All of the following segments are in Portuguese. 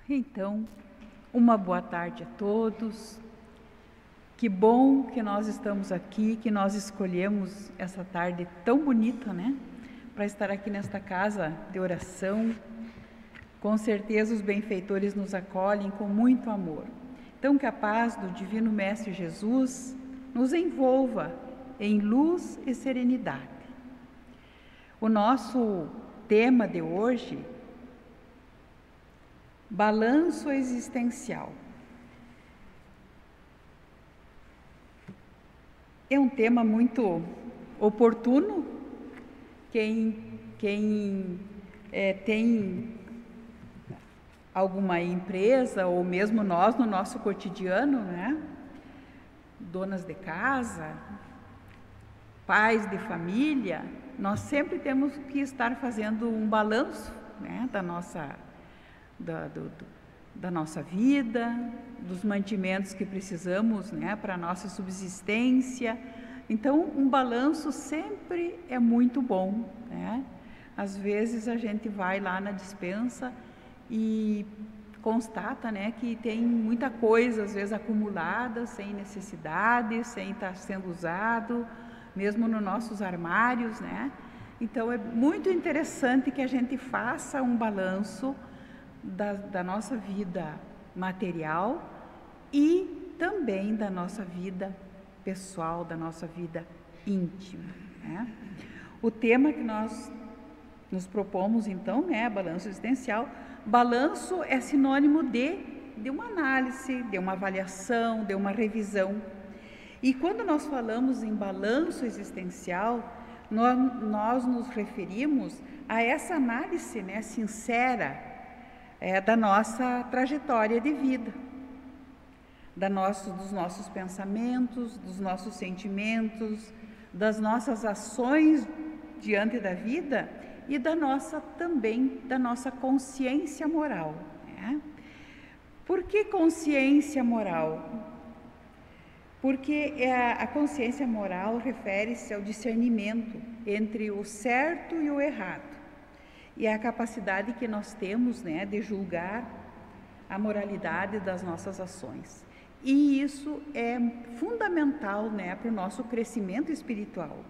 Então, uma boa tarde a todos. Que bom que nós estamos aqui, que nós escolhemos essa tarde tão bonita, né? Para estar aqui nesta casa de oração. Com certeza os benfeitores nos acolhem com muito amor. Então, que a paz do Divino Mestre Jesus nos envolva em luz e serenidade. O nosso tema de hoje, balanço existencial. É um tema muito oportuno. Quem tem alguma empresa, ou mesmo nós no nosso cotidiano, né? Donas de casa, pais de família, nós sempre temos que estar fazendo um balanço, né? Da nossa vida, dos mantimentos que precisamos, né, para a nossa subsistência. Então, um balanço sempre é muito bom, né? Às vezes a gente vai lá na despensa e constata, né, que tem muita coisa, às vezes acumulada, sem necessidade, sem estar sendo usado, mesmo nos nossos armários, né? Então, é muito interessante que a gente faça um balanço da nossa vida material e também da nossa vida pessoal, da nossa vida íntima, né? O tema que nós nos propomos, então, né, balanço existencial. Balanço é sinônimo de uma análise, de uma avaliação, de uma revisão. E quando nós falamos em balanço existencial, nós nos referimos a essa análise, né, sincera, da nossa trajetória de vida, dos nossos pensamentos, dos nossos sentimentos, das nossas ações diante da vida e também da nossa consciência moral, né? Por que consciência moral? Porque a consciência moral refere-se ao discernimento entre o certo e o errado. E é a capacidade que nós temos, né, de julgar a moralidade das nossas ações. E isso é fundamental, né, para o nosso crescimento espiritual.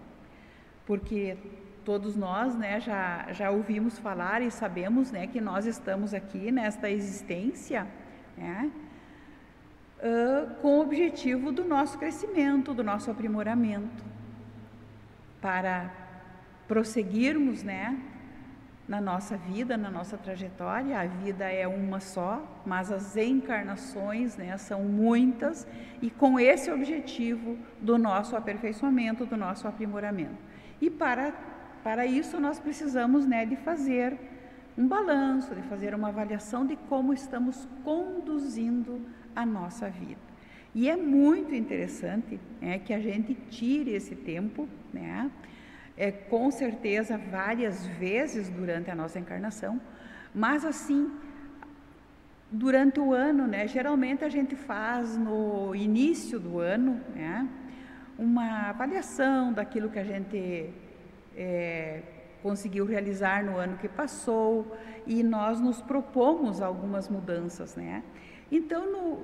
Porque todos nós, né, já ouvimos falar e sabemos, né, que nós estamos aqui nesta existência, né, com o objetivo do nosso crescimento, do nosso aprimoramento, para prosseguirmos, né, na nossa vida, na nossa trajetória. A vida é uma só, mas as encarnações, né, são muitas, e com esse objetivo do nosso aperfeiçoamento, do nosso aprimoramento. E para isso nós precisamos, né, de fazer um balanço, de fazer uma avaliação de como estamos conduzindo a nossa vida. E é muito interessante, né, que a gente tire esse tempo, né, com certeza várias vezes durante a nossa encarnação, mas assim, durante o ano, né, geralmente a gente faz no início do ano, né, uma avaliação daquilo que a gente conseguiu realizar no ano que passou, e nós nos propomos algumas mudanças, né? Então,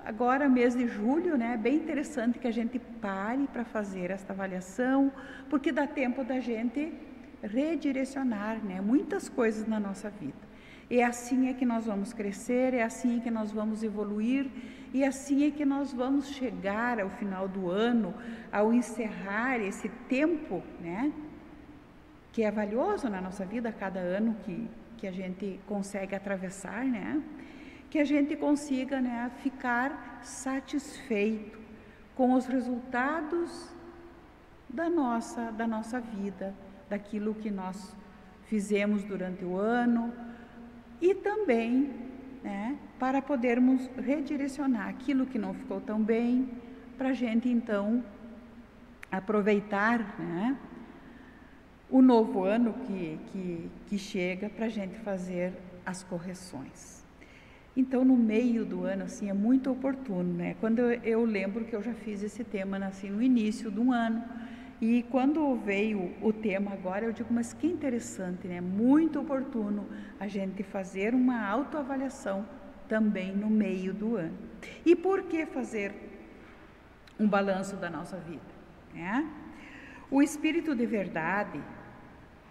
agora, mês de julho, né, é bem interessante que a gente pare para fazer esta avaliação, porque dá tempo da gente redirecionar, né, muitas coisas na nossa vida. E assim é que nós vamos crescer, é assim é que nós vamos evoluir, e assim é que nós vamos chegar ao final do ano, ao encerrar esse tempo, né, que é valioso na nossa vida, cada ano que a gente consegue atravessar, né? Que a gente consiga, né, ficar satisfeito com os resultados da nossa vida, daquilo que nós fizemos durante o ano, e também, né, para podermos redirecionar aquilo que não ficou tão bem, para a gente então aproveitar, né, o novo ano que chega, para a gente fazer as correções. Então, no meio do ano, assim, é muito oportuno, né? Quando eu lembro que eu já fiz esse tema, assim, no início do ano, e quando veio o tema agora, eu digo, mas que interessante, né? Muito oportuno a gente fazer uma autoavaliação também no meio do ano. E por que fazer um balanço da nossa vida? O Espírito de Verdade,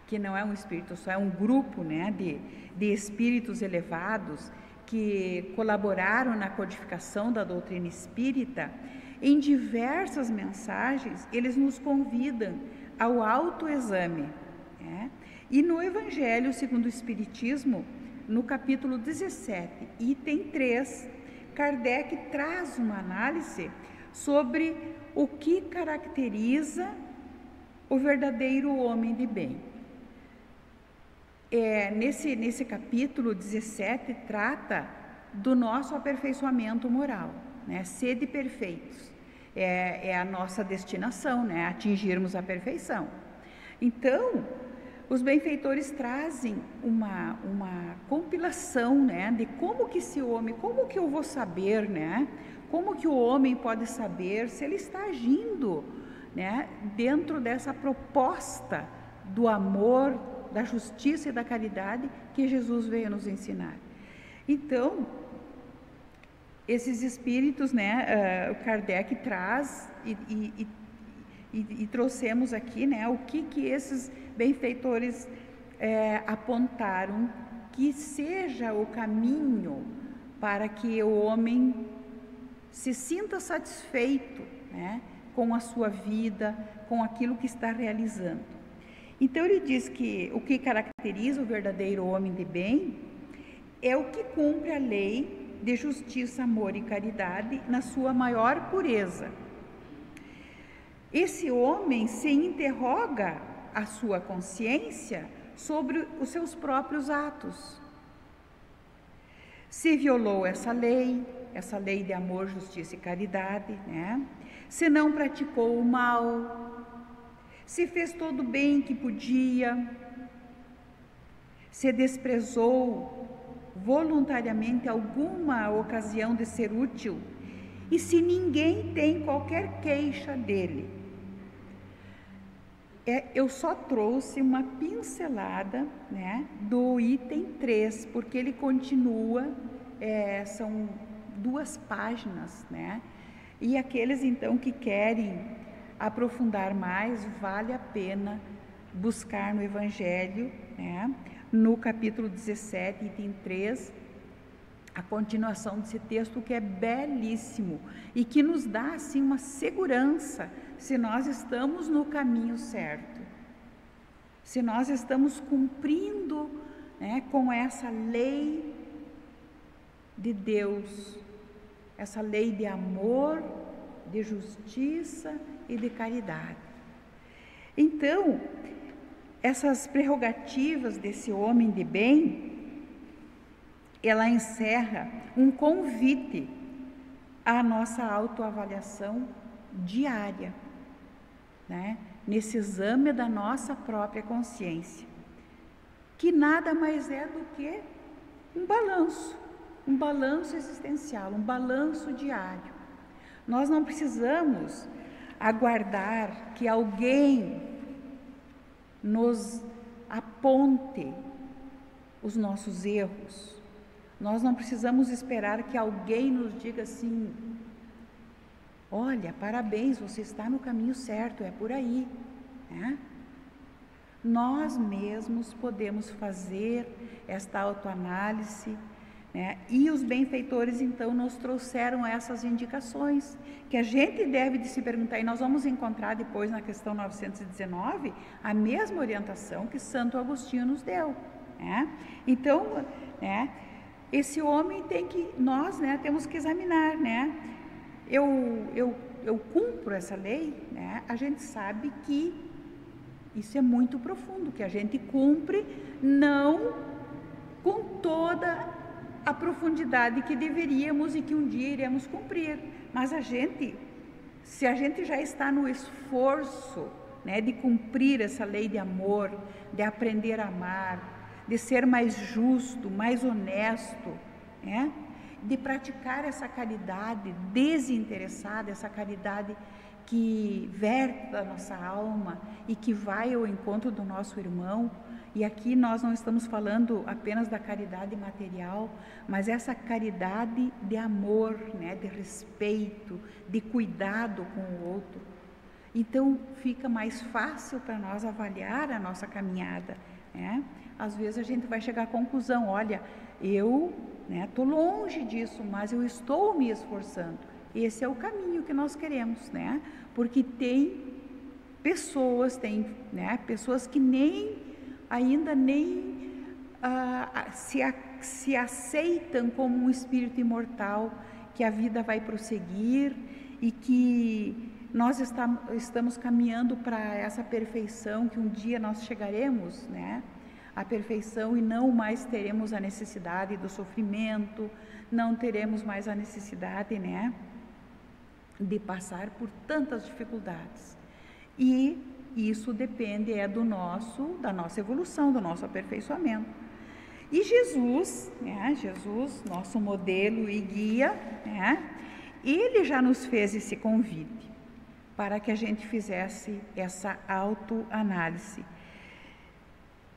que não é um espírito só, é um grupo, de espíritos elevados que colaboraram na codificação da doutrina espírita, em diversas mensagens eles nos convidam ao autoexame. E no Evangelho segundo o Espiritismo, no capítulo 17, item 3, Kardec traz uma análise sobre o que caracteriza o verdadeiro homem de bem. Nesse capítulo 17 trata do nosso aperfeiçoamento moral, sede perfeitos, é a nossa destinação, atingirmos a perfeição. Então, os benfeitores trazem uma compilação, de como que esse homem, como que eu vou saber, como que o homem pode saber se ele está agindo, dentro dessa proposta do amor, da justiça e da caridade que Jesus veio nos ensinar. Então, esses espíritos, o Kardec traz e trouxemos aqui, o que esses benfeitores apontaram que seja o caminho para que o homem se sinta satisfeito, com a sua vida, com aquilo que está realizando. Então ele diz que o que caracteriza o verdadeiro homem de bem é o que cumpre a lei de justiça, amor e caridade na sua maior pureza. Esse homem se interroga a sua consciência sobre os seus próprios atos. Se violou essa lei de amor, justiça e caridade, se não praticou o mal, se fez todo o bem que podia, se desprezou voluntariamente alguma ocasião de ser útil e se ninguém tem qualquer queixa dele. Eu só trouxe uma pincelada, do item 3, porque ele continua, são 2 páginas, e aqueles então que querem aprofundar mais, vale a pena buscar no Evangelho, no capítulo 17, item 3, a continuação desse texto, que é belíssimo e que nos dá assim uma segurança se nós estamos no caminho certo, se nós estamos cumprindo, com essa lei de Deus, essa lei de amor, de justiça e de caridade. Então, essas prerrogativas desse homem de bem, ela encerra um convite à nossa autoavaliação diária, nesse exame da nossa própria consciência, que nada mais é do que um balanço existencial, um balanço diário. Nós não precisamos aguardar que alguém nos aponte os nossos erros. Nós não precisamos esperar que alguém nos diga assim: olha, parabéns, você está no caminho certo, é por aí. Nós mesmos podemos fazer esta autoanálise, e os benfeitores então nos trouxeram essas indicações que a gente deve de se perguntar, e nós vamos encontrar depois na questão 919 a mesma orientação que Santo Agostinho nos deu. Então, esse homem nós temos que examinar, eu cumpro essa lei, a gente sabe que isso é muito profundo, que a gente cumpre não com toda a profundidade que deveríamos e que um dia iremos cumprir, mas se a gente já está no esforço, de cumprir essa lei de amor, de aprender a amar, de ser mais justo, mais honesto, de praticar essa caridade desinteressada, essa caridade que verte da nossa alma e que vai ao encontro do nosso irmão E aqui nós não estamos falando apenas da caridade material, mas essa caridade de amor, né, de respeito, de cuidado com o outro. Então fica mais fácil para nós avaliar a nossa caminhada, né? Às vezes a gente vai chegar à conclusão, olha, eu estou longe disso, mas eu estou me esforçando. Esse é o caminho que nós queremos, né? Porque tem pessoas que ainda nem se aceitam como um espírito imortal, que a vida vai prosseguir e que nós estamos caminhando para essa perfeição, que um dia nós chegaremos, né? A perfeição, e não mais teremos a necessidade do sofrimento, não teremos mais a necessidade, né, de passar por tantas dificuldades. E isso depende da nossa evolução, do nosso aperfeiçoamento. E Jesus, nosso modelo e guia, né, ele já nos fez esse convite para que a gente fizesse essa autoanálise.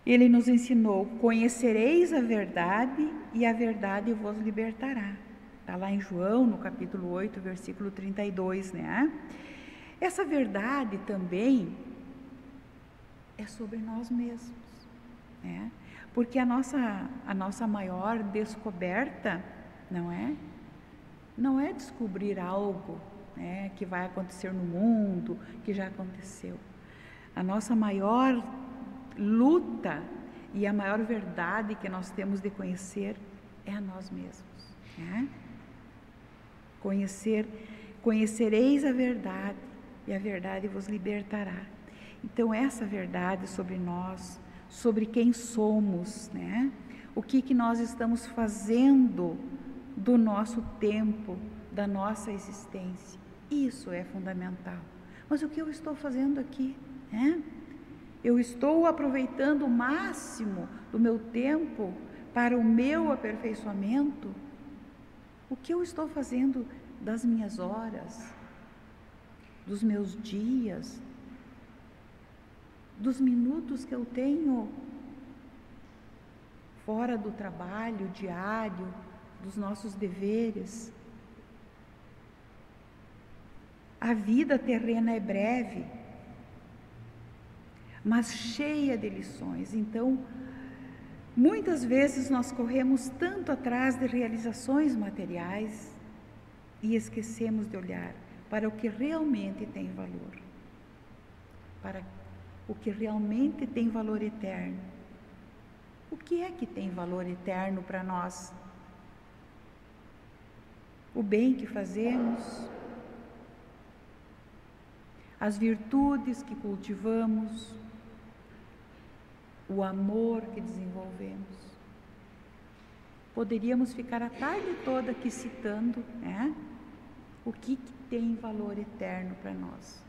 Ele nos ensinou: conhecereis a verdade e a verdade vos libertará. Está lá em João, no capítulo 8, versículo 32, né? Essa verdade também é sobre nós mesmos, né? Porque a nossa maior descoberta não é descobrir algo, né, que vai acontecer no mundo, que já aconteceu. A nossa maior luta e a maior verdade que nós temos de conhecer é a nós mesmos, né? Conhecereis a verdade e a verdade vos libertará. Então essa verdade sobre nós, sobre quem somos, né? O que nós estamos fazendo do nosso tempo, da nossa existência, isso é fundamental. Mas o que eu estou fazendo aqui, né? Eu estou aproveitando o máximo do meu tempo para o meu aperfeiçoamento? O que eu estou fazendo das minhas horas, dos meus dias, dos minutos que eu tenho fora do trabalho diário, dos nossos deveres? A vida terrena é breve, mas cheia de lições. Então, muitas vezes nós corremos tanto atrás de realizações materiais e esquecemos de olhar para o que realmente tem valor, para o que realmente tem valor eterno. O que é que tem valor eterno para nós? O bem que fazemos, as virtudes que cultivamos, o amor que desenvolvemos. Poderíamos ficar a tarde toda aqui citando, né, o que tem valor eterno para nós.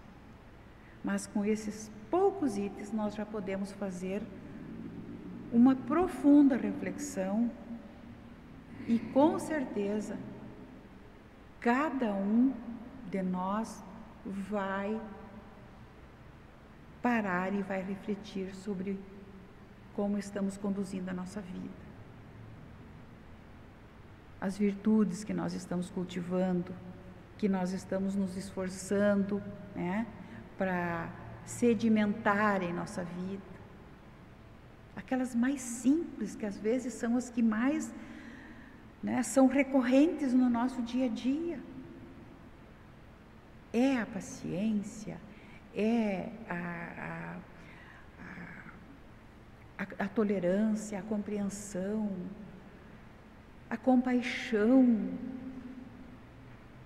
Mas com esses poucos itens nós já podemos fazer uma profunda reflexão e com certeza cada um de nós vai parar e vai refletir sobre como estamos conduzindo a nossa vida. As virtudes que nós estamos cultivando, que nós estamos nos esforçando, né, para sedimentar em nossa vida. Aquelas mais simples, que às vezes são as que mais, né, são recorrentes no nosso dia a dia. É a paciência, é a tolerância, a compreensão, a compaixão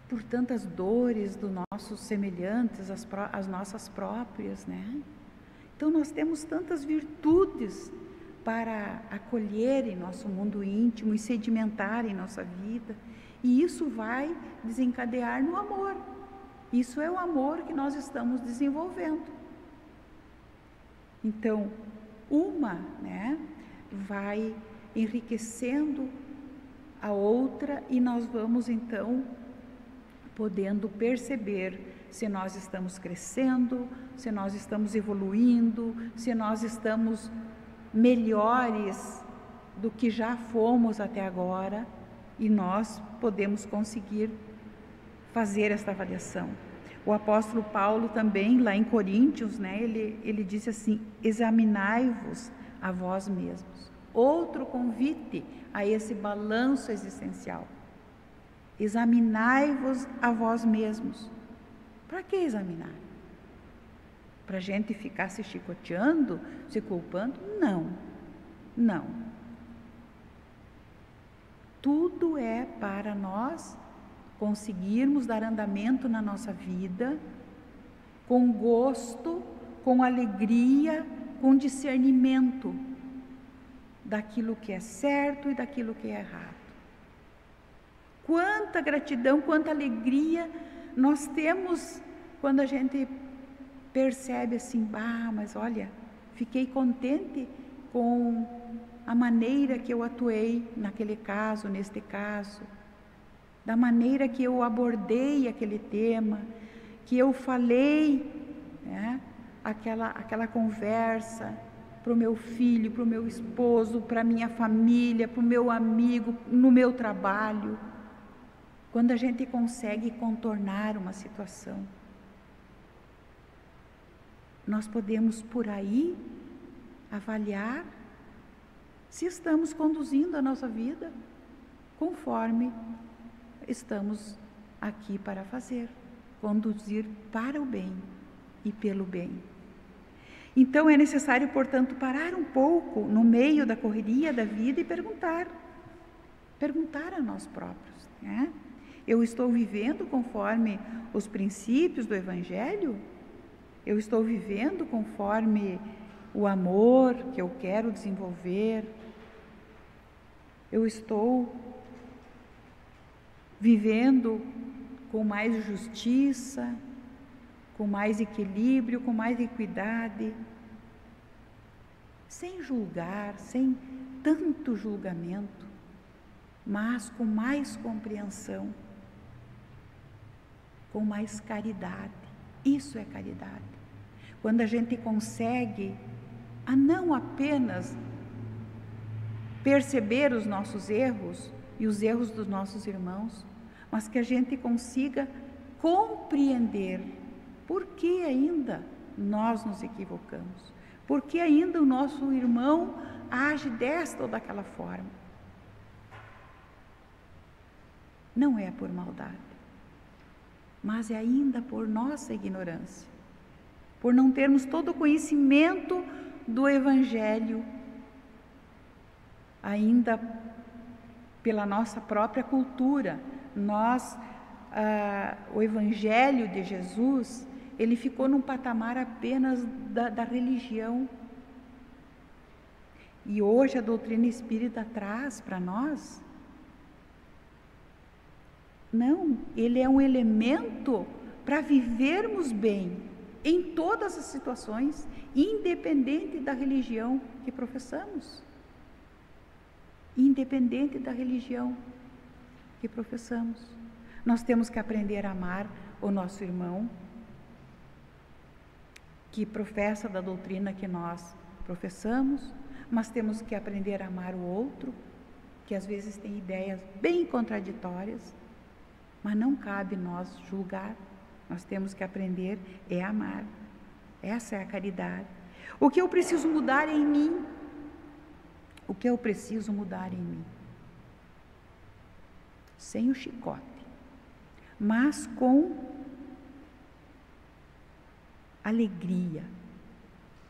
por tantas dores dos nossos semelhantes, as nossas próprias, né? Então nós temos tantas virtudes para acolher em nosso mundo íntimo e sedimentar em nossa vida, e isso vai desencadear no amor. Isso é o amor que nós estamos desenvolvendo. Então, uma, né, vai enriquecendo a outra e nós vamos então podendo perceber se nós estamos crescendo, se nós estamos evoluindo, se nós estamos melhores do que já fomos até agora, e nós podemos conseguir fazer esta avaliação. O apóstolo Paulo também, lá em Coríntios, né, ele disse assim: examinai-vos a vós mesmos. Outro convite a esse balanço existencial. Examinai-vos a vós mesmos. Para que examinar? Para a gente ficar se chicoteando, se culpando? Não, não. Tudo é para nós conseguirmos dar andamento na nossa vida com gosto, com alegria, com discernimento daquilo que é certo e daquilo que é errado. Quanta gratidão, quanta alegria nós temos quando a gente percebe assim: mas olha, fiquei contente com a maneira que eu atuei naquele caso, neste caso, da maneira que eu abordei aquele tema, que eu falei, né, aquela conversa para o meu filho, para o meu esposo, para a minha família, para o meu amigo, no meu trabalho. Quando a gente consegue contornar uma situação, nós podemos por aí avaliar se estamos conduzindo a nossa vida conforme estamos aqui para fazer, conduzir para o bem e pelo bem. Então é necessário, portanto, parar um pouco no meio da correria da vida e perguntar a nós próprios, né? Eu estou vivendo conforme os princípios do Evangelho? Eu estou vivendo conforme o amor que eu quero desenvolver? Eu estou vivendo com mais justiça, com mais equilíbrio, com mais equidade, sem julgar, sem tanto julgamento, mas com mais compreensão, com mais caridade. Isso é caridade. Quando a gente consegue a não apenas perceber os nossos erros e os erros dos nossos irmãos, mas que a gente consiga compreender por que ainda nós nos equivocamos, por que ainda o nosso irmão age desta ou daquela forma. Não é por maldade, mas é ainda por nossa ignorância, por não termos todo o conhecimento do Evangelho, ainda pela nossa própria cultura. O Evangelho de Jesus, ele ficou num patamar apenas da religião. E hoje a doutrina espírita traz para nós, não, ele é um elemento para vivermos bem em todas as situações, independente da religião que professamos. Independente da religião que professamos. Nós temos que aprender a amar o nosso irmão, que professa da doutrina que nós professamos, mas temos que aprender a amar o outro, que às vezes tem ideias bem contraditórias, mas não cabe nós julgar. Nós temos que aprender a amar. Essa é a caridade. O que eu preciso mudar em mim? O que eu preciso mudar em mim? Sem o chicote, mas com alegria,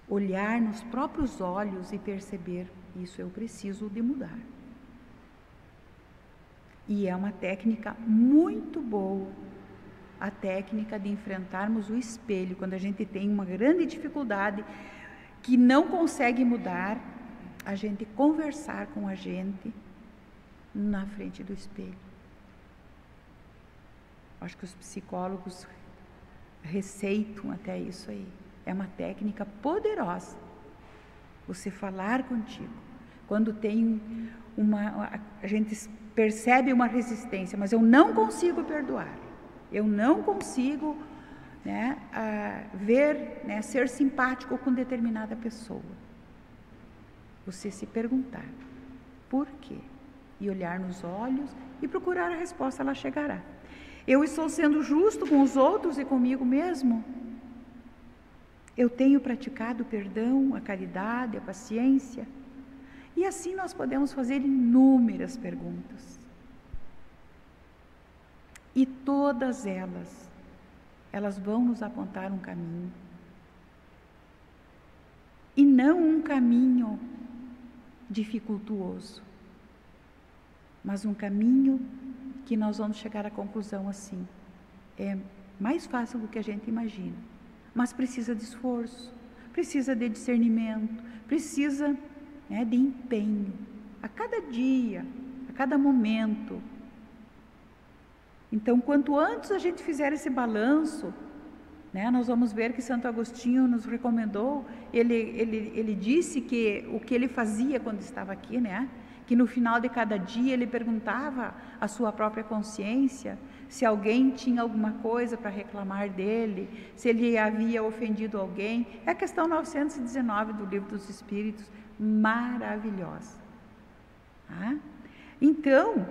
olhar nos próprios olhos e perceber: isso eu preciso de mudar. E é uma técnica muito boa, a técnica de enfrentarmos o espelho, quando a gente tem uma grande dificuldade que não consegue mudar, a gente conversar com a gente na frente do espelho. Acho que os psicólogos receitam até isso aí. É uma técnica poderosa. Você falar contigo. Quando tem a gente percebe uma resistência, mas eu não consigo perdoar. Eu não consigo, né, ser simpático com determinada pessoa. Você se perguntar por quê? E olhar nos olhos e procurar a resposta, ela chegará. Eu estou sendo justo com os outros e comigo mesmo? Eu tenho praticado o perdão, a caridade, a paciência? E assim nós podemos fazer inúmeras perguntas. E todas elas vão nos apontar um caminho. E não um caminho dificultuoso, mas um caminho que nós vamos chegar à conclusão assim. É mais fácil do que a gente imagina, mas precisa de esforço, precisa de discernimento, precisa de empenho, a cada dia, a cada momento. Então, quanto antes a gente fizer esse balanço, nós vamos ver que Santo Agostinho nos recomendou, ele disse que o que ele fazia quando estava aqui, que no final de cada dia ele perguntava à sua própria consciência se alguém tinha alguma coisa para reclamar dele, se ele havia ofendido alguém. É a questão 919 do Livro dos Espíritos, maravilhosa. Então,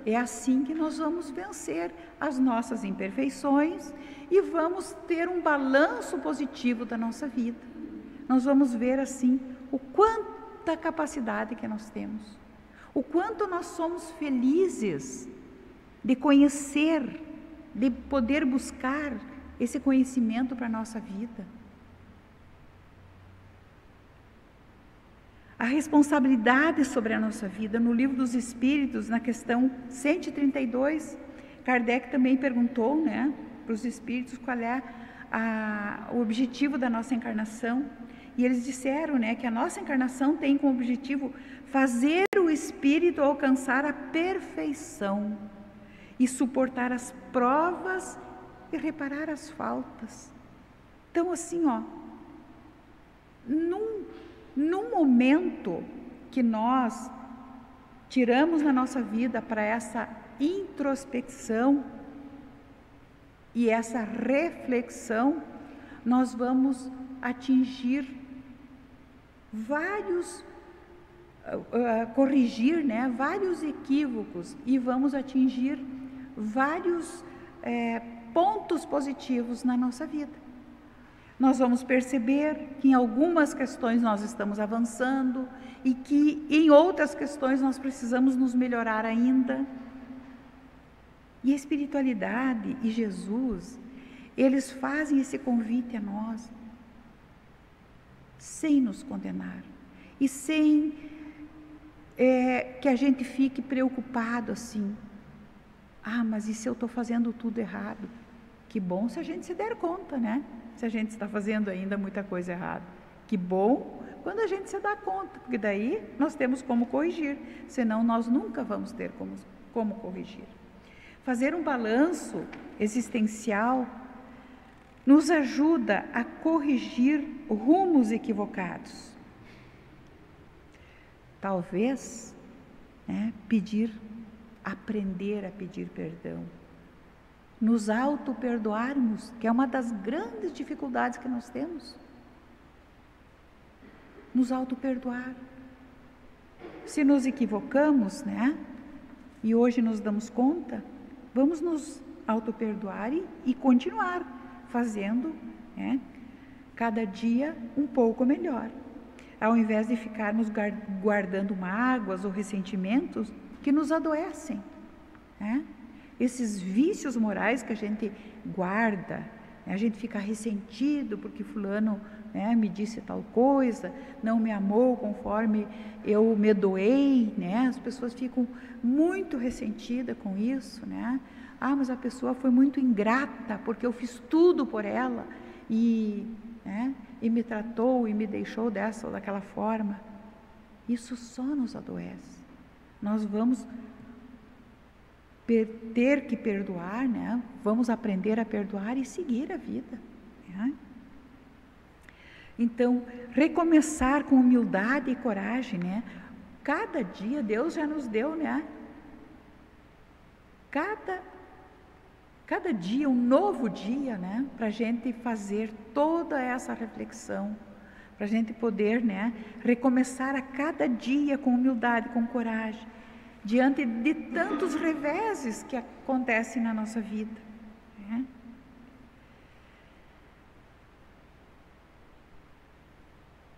é assim que nós vamos vencer as nossas imperfeições e vamos ter um balanço positivo da nossa vida. Nós vamos ver assim o quanta capacidade que nós temos, o quanto nós somos felizes de conhecer, de poder buscar esse conhecimento para a nossa vida. A responsabilidade sobre a nossa vida. No Livro dos Espíritos, na questão 132, Kardec também perguntou, para os espíritos qual é o objetivo da nossa encarnação. E eles disseram, que a nossa encarnação tem como objetivo fazer o espírito alcançar a perfeição e suportar as provas e reparar as faltas. Então, assim, num momento que nós tiramos na nossa vida para essa introspecção e essa reflexão, nós vamos atingir corrigir vários equívocos e vamos atingir vários pontos positivos na nossa vida. Nós vamos perceber que em algumas questões nós estamos avançando e que em outras questões nós precisamos nos melhorar ainda. E a espiritualidade e Jesus, eles fazem esse convite a nós, sem nos condenar e sem que a gente fique preocupado assim. Mas e se eu estou fazendo tudo errado? Que bom se a gente se der conta, se a gente está fazendo ainda muita coisa errada. Que bom quando a gente se dá conta, porque daí nós temos como corrigir, senão nós nunca vamos ter como corrigir. Fazer um balanço existencial nos ajuda a corrigir rumos equivocados. Talvez, aprender a pedir perdão. Nos auto-perdoarmos, que é uma das grandes dificuldades que nós temos. Nos auto-perdoar. Se nos equivocamos, e hoje nos damos conta, vamos nos auto-perdoar e continuar fazendo, cada dia um pouco melhor. Ao invés de ficarmos guardando mágoas ou ressentimentos que nos adoecem, Esses vícios morais que a gente guarda, a gente fica ressentido porque fulano me disse tal coisa, não me amou conforme eu me doei, as pessoas ficam muito ressentidas com isso, mas a pessoa foi muito ingrata porque eu fiz tudo por ela e me tratou e me deixou dessa ou daquela forma. Isso só nos adoece. Nós vamos ter que perdoar, vamos aprender a perdoar e seguir a vida. Então, recomeçar com humildade e coragem, Cada dia Deus já nos deu, Cada dia um novo dia, para a gente fazer toda essa reflexão, para a gente poder, né, recomeçar a cada dia com humildade, com coragem, diante de tantos reveses que acontecem na nossa vida, né?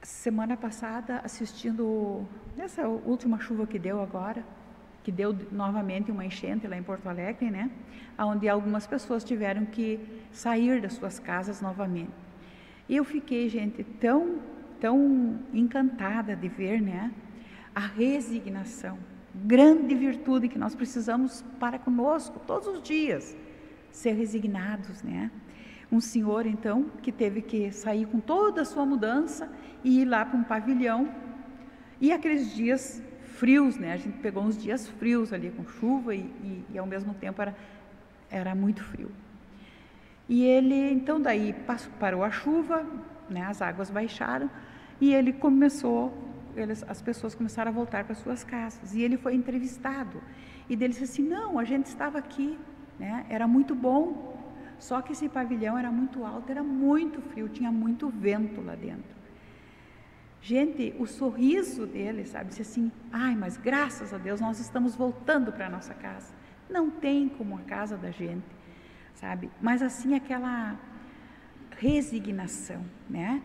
Semana passada, assistindo nessa última chuva que deu agora, que deu novamente uma enchente lá em Porto Alegre, né? Onde algumas pessoas tiveram que sair das suas casas novamente. E eu fiquei, gente, tão encantada de ver, né? A resignação, grande virtude que nós precisamos para conosco todos os dias, ser resignados, né? Um senhor, então, que teve que sair com toda a sua mudança e ir lá para um pavilhão. E aqueles dias frios, né? A gente pegou uns dias frios ali, com chuva e ao mesmo tempo era muito frio. E ele, então, daí parou a chuva, né? As águas baixaram e ele as pessoas começaram a voltar para suas casas. E ele foi entrevistado. E dele disse assim, não, a gente estava aqui, né? Era muito bom. Só que esse pavilhão era muito alto, era muito frio, tinha muito vento lá dentro. Gente, o sorriso dele, sabe, disse assim, ai, mas graças a Deus nós estamos voltando para a nossa casa. Não tem como a casa da gente, sabe, mas assim aquela resignação, né,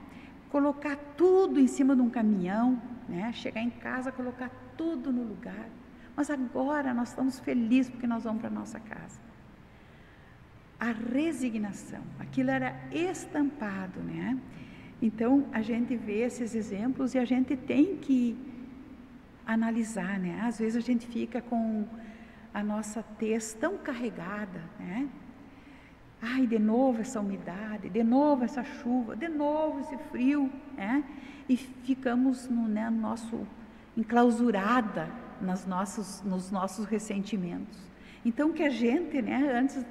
colocar tudo em cima de um caminhão, né, chegar em casa, colocar tudo no lugar, mas agora nós estamos felizes porque nós vamos para a nossa casa. A resignação, aquilo era estampado, né? Então, a gente vê esses exemplos e a gente tem que analisar, né? Às vezes a gente fica com a nossa tez tão carregada, né? Ai, de novo essa umidade, de novo essa chuva, de novo esse frio, né? E ficamos enclausurada nos nossos ressentimentos. Então, que a gente, né? Antes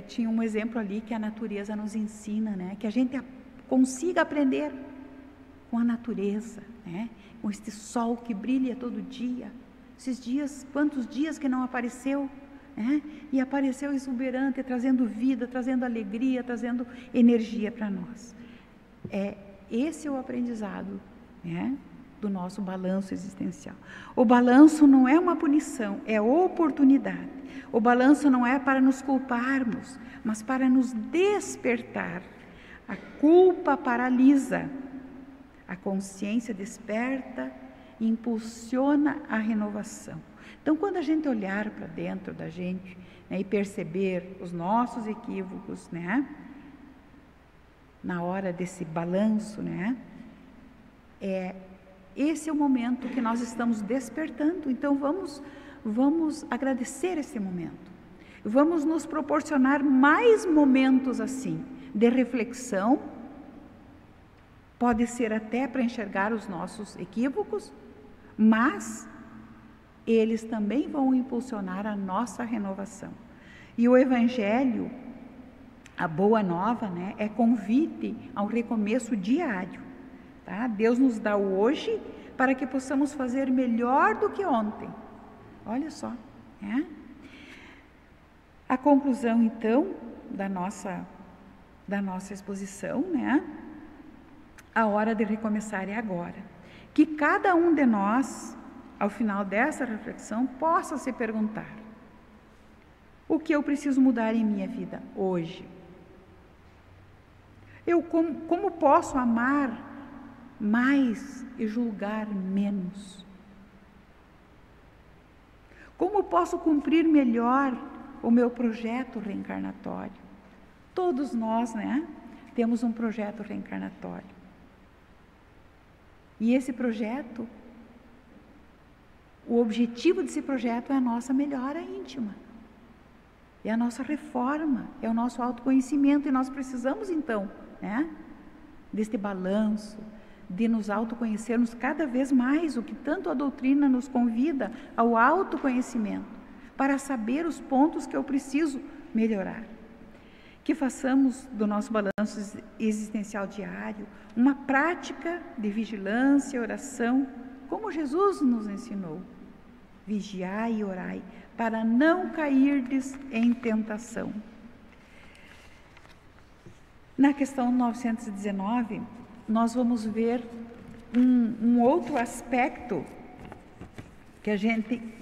tinha um exemplo ali que a natureza nos ensina, né? Que a gente consiga aprender com a natureza, né? Com este sol que brilha todo dia. Esses dias, quantos dias que não apareceu, né? E apareceu exuberante, trazendo vida, trazendo alegria, trazendo energia para nós. Esse é o aprendizado, né? Do nosso balanço existencial. O balanço não é uma punição, é oportunidade. O balanço não é para nos culparmos, mas para nos despertar. A culpa paralisa, a consciência desperta e impulsiona a renovação. Então, quando a gente olhar para dentro da gente, né, e perceber os nossos equívocos, né, na hora desse balanço, né, esse é o momento que nós estamos despertando. Então, vamos agradecer esse momento. Vamos nos proporcionar mais momentos assim, de reflexão. Pode ser até para enxergar os nossos equívocos, mas eles também vão impulsionar a nossa renovação. E o Evangelho, a Boa Nova, né, é convite ao recomeço diário. Tá? Deus nos dá o hoje para que possamos fazer melhor do que ontem. Olha só, né? A conclusão, então, da nossa exposição, né? A hora de recomeçar é agora. Que cada um de nós, ao final dessa reflexão, possa se perguntar: o que eu preciso mudar em minha vida hoje? Eu como posso amar mais e julgar menos? Como posso cumprir melhor o meu projeto reencarnatório? Todos nós, né, temos um projeto reencarnatório. E esse projeto, o objetivo desse projeto é a nossa melhora íntima, é a nossa reforma, é o nosso autoconhecimento. E nós precisamos, então, né, deste balanço, de nos autoconhecermos cada vez mais, o que tanto a doutrina nos convida ao autoconhecimento, para saber os pontos que eu preciso melhorar. Que façamos do nosso balanço existencial diário uma prática de vigilância e oração, como Jesus nos ensinou. Vigiai e orai, para não cairdes em tentação. Na questão 919, nós vamos ver um outro aspecto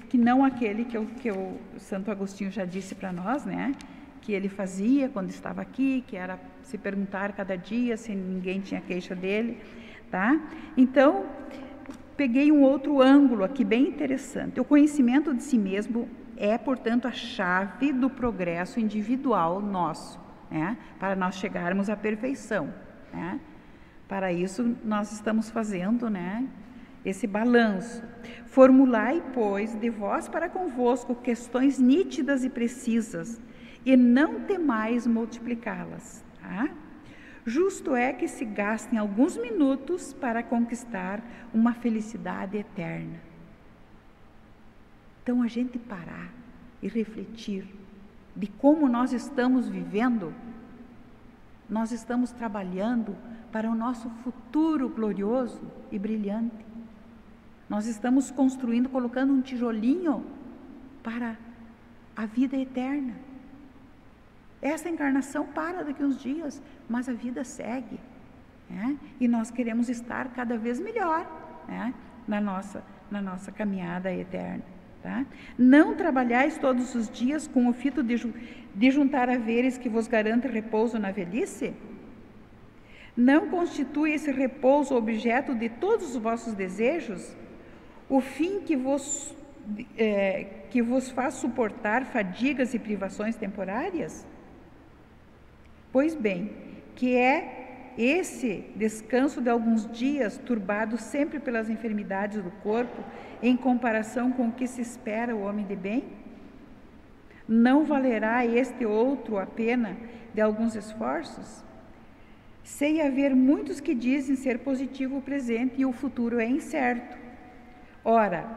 que não aquele que o Santo Agostinho já disse para nós, né? Que ele fazia quando estava aqui, que era se perguntar cada dia se ninguém tinha queixa dele, tá? Então, peguei um outro ângulo aqui bem interessante. O conhecimento de si mesmo é, portanto, a chave do progresso individual nosso, né? Para nós chegarmos à perfeição, né? Para isso, nós estamos fazendo, né, esse balanço. Formulai, pois, de vós para convosco questões nítidas e precisas, e não temais multiplicá-las. Tá? Justo é que se gastem alguns minutos para conquistar uma felicidade eterna. Então, a gente parar e refletir de como nós estamos vivendo, nós estamos trabalhando para o nosso futuro glorioso e brilhante. Nós estamos construindo, colocando um tijolinho para a vida eterna. Essa encarnação para daqui a uns dias, mas a vida segue, né? E nós queremos estar cada vez melhor, né? na nossa caminhada eterna. Tá? Não trabalhais todos os dias com o fito de juntar haveres que vos garante repouso na velhice? Não constitui esse repouso objeto de todos os vossos desejos? O fim que vos faz suportar fadigas e privações temporárias? Pois bem, que é esse descanso de alguns dias, turbado sempre pelas enfermidades do corpo, em comparação com o que se espera o homem de bem? Não valerá este outro a pena de alguns esforços? Sei haver muitos que dizem ser positivo o presente e o futuro é incerto. Ora,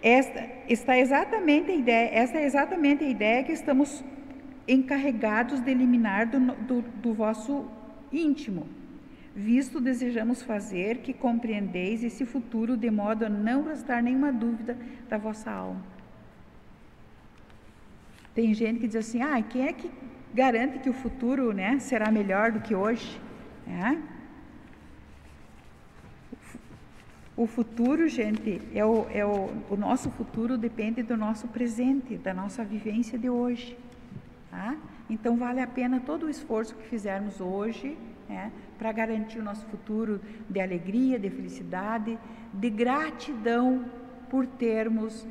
esta é exatamente a ideia que estamos encarregados de eliminar do vosso íntimo, visto desejamos fazer que compreendeis esse futuro de modo a não restar nenhuma dúvida da vossa alma. Tem gente que diz assim, quem é que garante que o futuro, né, será melhor do que hoje? O futuro, gente, o nosso futuro depende do nosso presente, da nossa vivência de hoje. Tá? Então, vale a pena todo o esforço que fizermos hoje, né, para garantir o nosso futuro de alegria, de felicidade, de gratidão por termos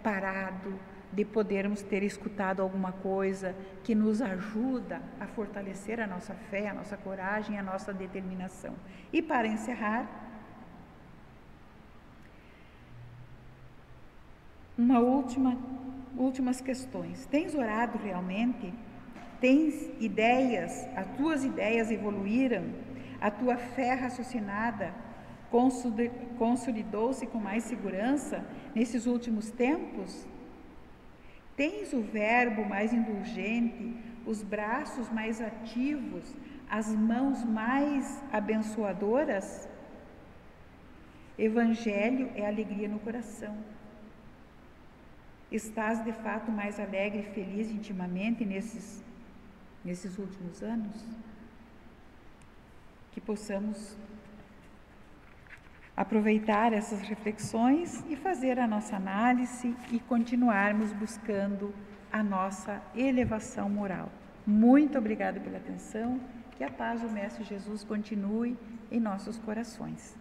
parado, de podermos ter escutado alguma coisa que nos ajuda a fortalecer a nossa fé, a nossa coragem, a nossa determinação. E para encerrar, últimas questões. Tens orado realmente? Tens ideias? As tuas ideias evoluíram? A tua fé raciocinada consolidou-se com mais segurança nesses últimos tempos? Tens o verbo mais indulgente, os braços mais ativos, as mãos mais abençoadoras? Evangelho é alegria no coração. Estás de fato mais alegre e feliz intimamente nesses últimos anos? Que possamos aproveitar essas reflexões e fazer a nossa análise e continuarmos buscando a nossa elevação moral. Muito obrigada pela atenção, que a paz do Mestre Jesus continue em nossos corações.